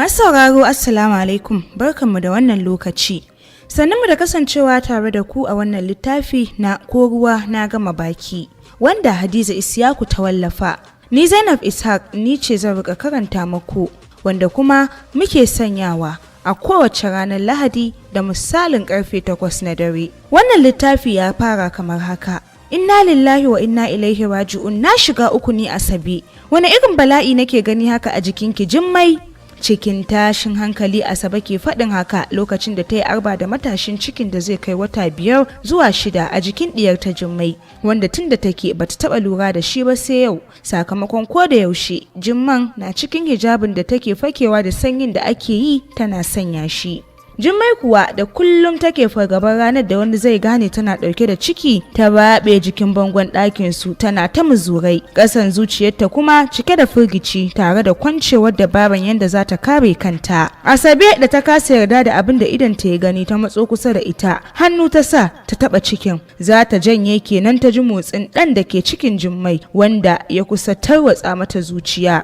Masu sauraro assalamu alaikum, barkanmu da wannan lokaci. Sannunmu da kasancewa tare da ku a wannan littafi na ko ruwa na gama baki, wanda Hadiza Isiyaku ta wallafa. Ni Zainab Ishaq ni ce zan rika karanta muku, wanda kuma muke sanyawa a kowace ranar Lahadi da misalin karfe 8 na dare. Wannan littafi ya fara kamar haka. Inna lillahi wa inna ilaihi raji'un. Na shiga uku ni Asabe. Wani irin bala'i nake gani haka a jikinki Jummai? Cikin tashin hankali Asabe ke faɗin haka lokacin da ta yi arba da matashin cikin da zai kai wata 5 zuwa 6 a jikin diyar ta Jummai, wanda tun da take bata taba lura da shi ba sai yau, sakamakon ko da yaushe Jumman na cikin hijabin da take fakewa da sanyin da ake yi tana sanya shi. Jummai kuwa da kullum take fargabar ranar da wani zai gane tana dauke da ciki, ta babe jikin bangon ɗakin su tana ta muzurai, ƙasan zuciyarta kuma cike da firgici tare da kwancewar dabaran yadda za ta kare kanta. Asabe da ta kasa yarda da abin da idan ta ya gani ta matso kusa da ita, hannu ta sa ta taba cikin, za ta janye kenan ta ji motsin ɗan da ke cikin Jummai wanda ya kusa tarwatsa mata zuciya.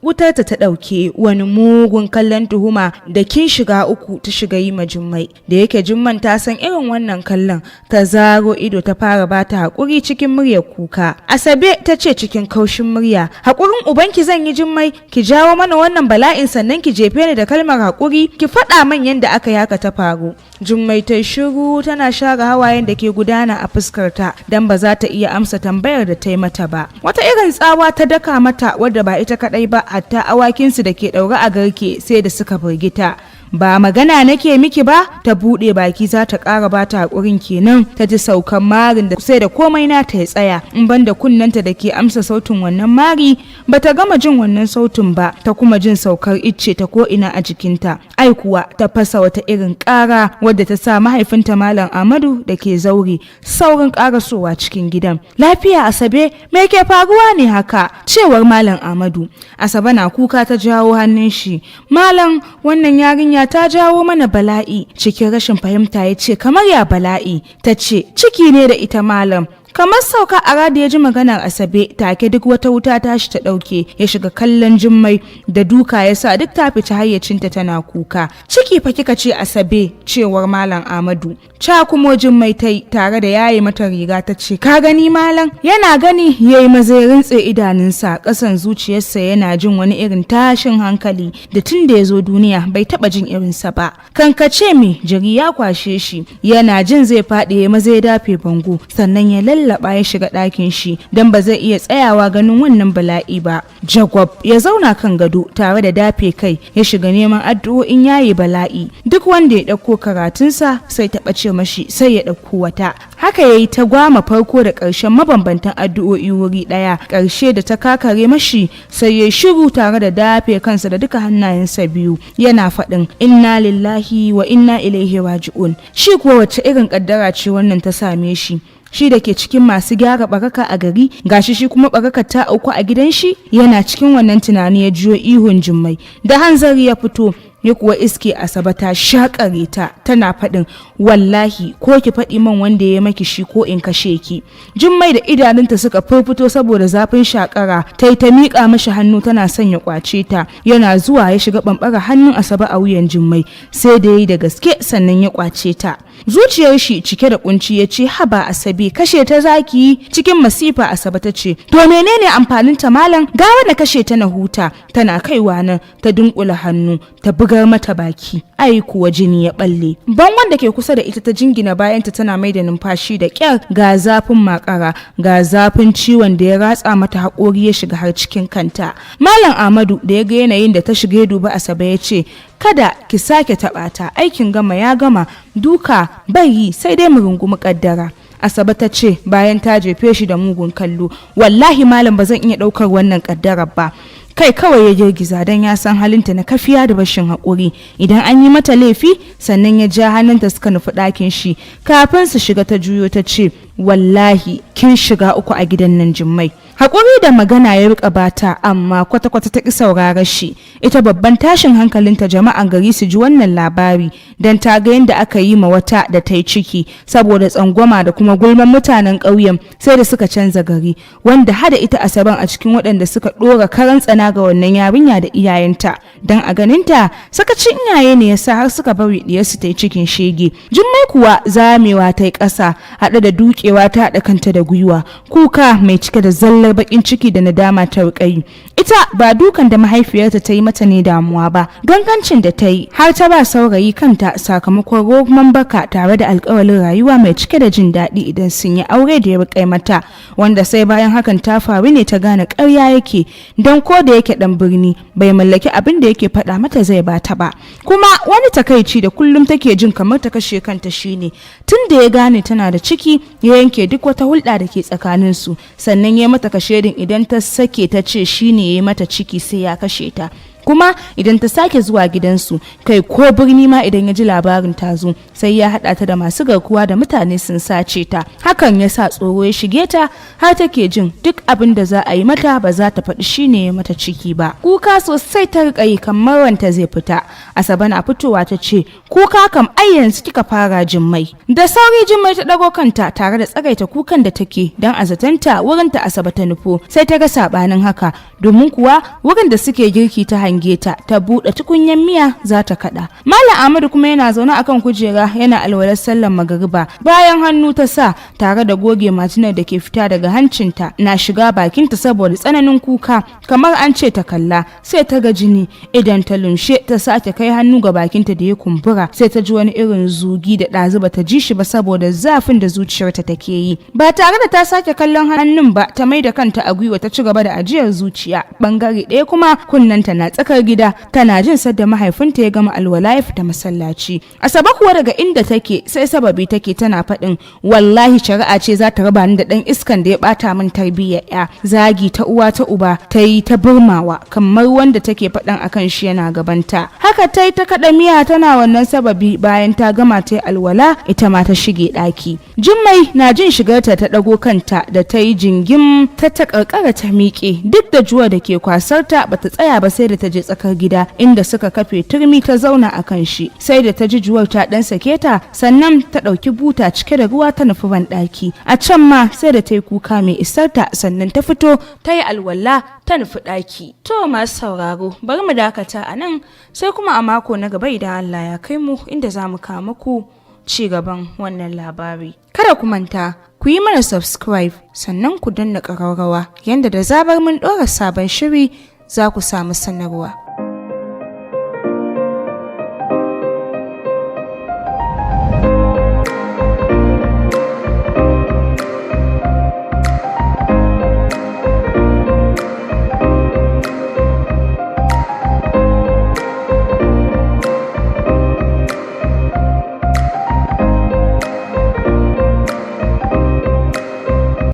Wutarta ta ɗauke, wani mugun kallon tuhuma da kin shiga uku ta shiga yi ma Jummai. Da yake Jumman ta san irin wannan kallon, ta zaro ido ta fara bata haƙuri cikin muryar kuka. Asabe ta ce cikin kaushin murya, haƙurin ubanki zan yi Jummai, ki jawo mana wannan bala'in sannan ki jefe ni da kalmar haƙuri, ki faɗa man yadda aka yaka ta faru. Jummai ta shiru tana share hawayen da ke gudana a fuskarta dan ba za ta iya amsa tambayar da ta yi mata ba. Wata irin tsawa ta daka mata wadda ba ita kaɗai ba, hatta awakinsu da ke ɗaure a garke sai da suka firgita. Ba magana nake miki ba, ta buɗe baki za ta ƙara ba ta haƙurin kenan ta ji saukan marin da sai da komai na ta ya tsaya, in banda kunnanta da ke amsa sautin wannan mari. Bata gama jin wannan sautin ba, ta kuma jin saukar icce ta ko ina a jikinta. Ai kuwa ta fasa wata irin ƙara wadda ta sa mahaifinta Malam Amadu da ke zaure saurin ƙarasowa cikin gidan. Lafiya Asabe, me ke faruwa ne haka? Cewar Malam Amadu. Asabe na kuka ta jawo hannun shi. Malam, wannan yarinya ta jawo mana bala'i. Cikin rashin fahimta ya ce, kamar ya bala'i? Ta ce, ciki ne da ita Malam. Kamar sauka a radi ya ji maganar Asabe, take duk wata wuta tashi ta ɗauke, ya shiga kallon Jummai da duka ya sa duk ta fita hayyacinta tana kuka. Ciki fa kika ce Asabe? Cewar Malam Amadu. Ca kuma Jummai ta yi tare da yaye mata riga ta ce, ka gani Malam? Yana gani yayi maza ya rintse idanunsa, ƙasan zuciyarsa yana jin wani irin tashin hankali da tun da ya zo duniya bai taɓa jin irinsa ba. Kankace me jiri ya kwashe shi, yana jin zai faɗi ya maza ya dafe bango, sannan ya lallaba ya shiga ɗakin shi don ba zai iya tsayawa ganin wannan bala'i ba. Jagwab ya zauna kan gado tare da dafe kai, ya shiga neman addu'o'in yayi bala'i. Duk wanda ya ɗauko karatunsa sai ta ɓace mashi sai ya ɗauko wata. Haka yayi ta gwama farko da ƙarshen mabambantan addu'o'i wuri ɗaya. Ƙarshe da ta kakare mashi sai ya shiru tare da dafe kansa da duka hannayensa biyu, yana faɗin inna lillahi wa inna ilaihi raji'un. Shi kuwa wacce irin ƙaddara ce wannan ta same shi? Shi da ke cikin masu gyara baraka a gari, gashi shi kuma barakar ta auku a gidan shi. Yana cikin wannan tunani ya jiyo ihun Jummai da hanzari ya fito, ya kuwa iske Asabe ta shakare ta tana faɗin wallahi ko ki faɗi man wanda ya maki shi ko in kashe ki. Jummai da idanunta suka furfuto saboda zafin shakara, ta yi ta miƙa mashi hannu tana son ya kwace ta. Yana zuwa ya shiga ɓamɓara hannun Asabe a wuyan Jummai, sai da yayi da gaske sannan ya kwace ta. Zuciyar shi cike da kunci ya ce, haba Asabe, kashe ta zaki? Cikin masifa Asabe ta ce, to menene amfanin ta Malam? Gara na kashe ta na huta. Tana kaiwa nan ta dunkula hannu ta bugar mata baki, ai kuwa jini ya balle. Bangon da ke kusa da ita ta jingina bayanta tana mai da numfashi da kyar, ga zafin makara, ga zafin ciwon da ya ratsa mata haƙori ya shiga har cikin kanta. Malam Amadu da ya ga yanayin da ta shiga ya duba Asabe ya ce, kada ki sake taɓa ta, aikin gama ya gama, duka bai yi sai dai mu rungumi ƙaddara. Asabe ta ce bayan ta jefe shi da mugun kallo, wallahi Malam ba zan iya ɗaukar wannan ƙaddarar ba. Kai kawai ya girgiza don ya san halinta na kafiya da rashin haƙuri. Idan an yi mata laifi, sannan ya ja hannunta suka nufi ɗakin shi. Kafin su shiga ta juyo ta ce, wallahi kin shiga uku a gidan nan Jummai. Haƙuri da magana ya rika bata amma kwata-kwata ta ƙi sauraron shi. Ita babban tashin hankalinta jama'an gari su ji wannan labari don ta ga yadda aka yi ma wata da ta yi ciki saboda tsangwama da kuma gulman mutanen ƙauyen sai da suka canza gari wanda hada ita Asaban a cikin waɗanda suka ɗora karan tsana ga wannan yarinya da iyayenta don a ganinta sakacin iyaye ne yasa har suka bari diyarsu ta yi cikin shege. Jummai kuwa zamewa ta yi ƙasa haɗe da dukewa ta haɗa kanta da gwiwa kuka mai cike da zallar bakin ciki da nadama ta riƙayi. Ita ba dukan da mahaifiyarta ta yi mata ne damuwa ba gangancin da ta yi har ta ba saurayi kanta sakamakon roman baka tare da alƙawalin rayuwa mai cike da jin daɗi idan sun yi aure da ya riƙai mata wanda sai bayan hakan ta faru ne ta gane ƙarya yake don ko da yake ɗan birni bai mallaki abin da yake faɗa mata zai bata ba. Kuma wani takaici da kullum take jin kamar ta kashe kanta shine tun da ya gane tana da ciki ya yanke duk wata hulɗa da ke tsakaninsu sannan ya mata kashedin idan ta sake ta ce shine ya yi mata ciki sai ya kashe ta. Kuma idan ta sake zuwa gidansu kai ko birni ma idan ya ji labarin ta zo sai ya haɗa ta da masu garkuwa da mutane sun sace ta. Hakan ya sa tsoro ya shige ta har take jin duk abin da za a yi mata ba za ta faɗi shine ya mata ciki ba. Kuka sosai ta riƙa yi kamar ranta zai fita. Asabe na fitowa ta ce kuka kam ai yanzu kika fara Jummai. Da sauri Jummai ta ɗago kanta tare da tsagaita kukan da take don a zatanta wurin ta Asabe ta nufo sai ta ga sabanin haka domin kuwa wurin da suke girki ta hange ta buɗe tukunyen miya za ta kada. Malam Ahmadu kuma yana zaune akan kujera yana alwalar sallar magariba bayan hannu ta sa tare da goge majinar da ke fita daga hancinta na shiga bakinta saboda tsananin kuka kamar an ce ta kalla sai ta ga jini idan ta lumshe ta sake kai hannu ga bakinta da ya kumbura sai ta ji wani irin zugi da ɗazu ba ta ji shi ba saboda zafin da zuciyarta take yi ba tare da ta sake kallon hannun ba ta mai da kanta a gwiwa ta ci gaba da ajiyar zuciya. Bangare ɗaya kuma kunnanta na tsakar gida tana jin sadda mahaifinta ya gama alwala ya fita masallaci. Asabe kuwa daga inda take sai sababi take tana faɗin wallahi shari'a ce za ta raba ni da ɗan iskan da ya ɓata min tarbiyyar ya. Zagi ta uwa ta uba ta yi ta burmawa kamar wanda take faɗin akan shi yana gabanta. Haka ta yi ta kaɗa miya tana wannan sababi bayan ta gama ta yi alwala ita ma ta shige ɗaki. Jummai na jin shigarta ta ɗago kanta da ta yi jingim ta ƙarƙara ta miƙe duk da juwa da ke kwasarta bata tsaya ba sai da ta je tsakar gida inda suka kafe turmi ta zauna a kan shi sai da ta ji juwar ta dan sake ta sannan ta ɗauki buta cike da ruwa ta nufi banɗaki. A can ma sai da ta yi kuka mai isarta sannan ta fito ta yi alwala ta nufi ɗaki. To masu sauraro bari mu dakata a nan sai kuma a mako na gaba idan Allah ya kai mu inda za mu kawo muku ci gaban wannan labari. Kada ku manta ku yi mana subscribe sannan ku danna ƙararrawa yanda da zabar mun ɗora sabon shiri za ku samu sanarwa.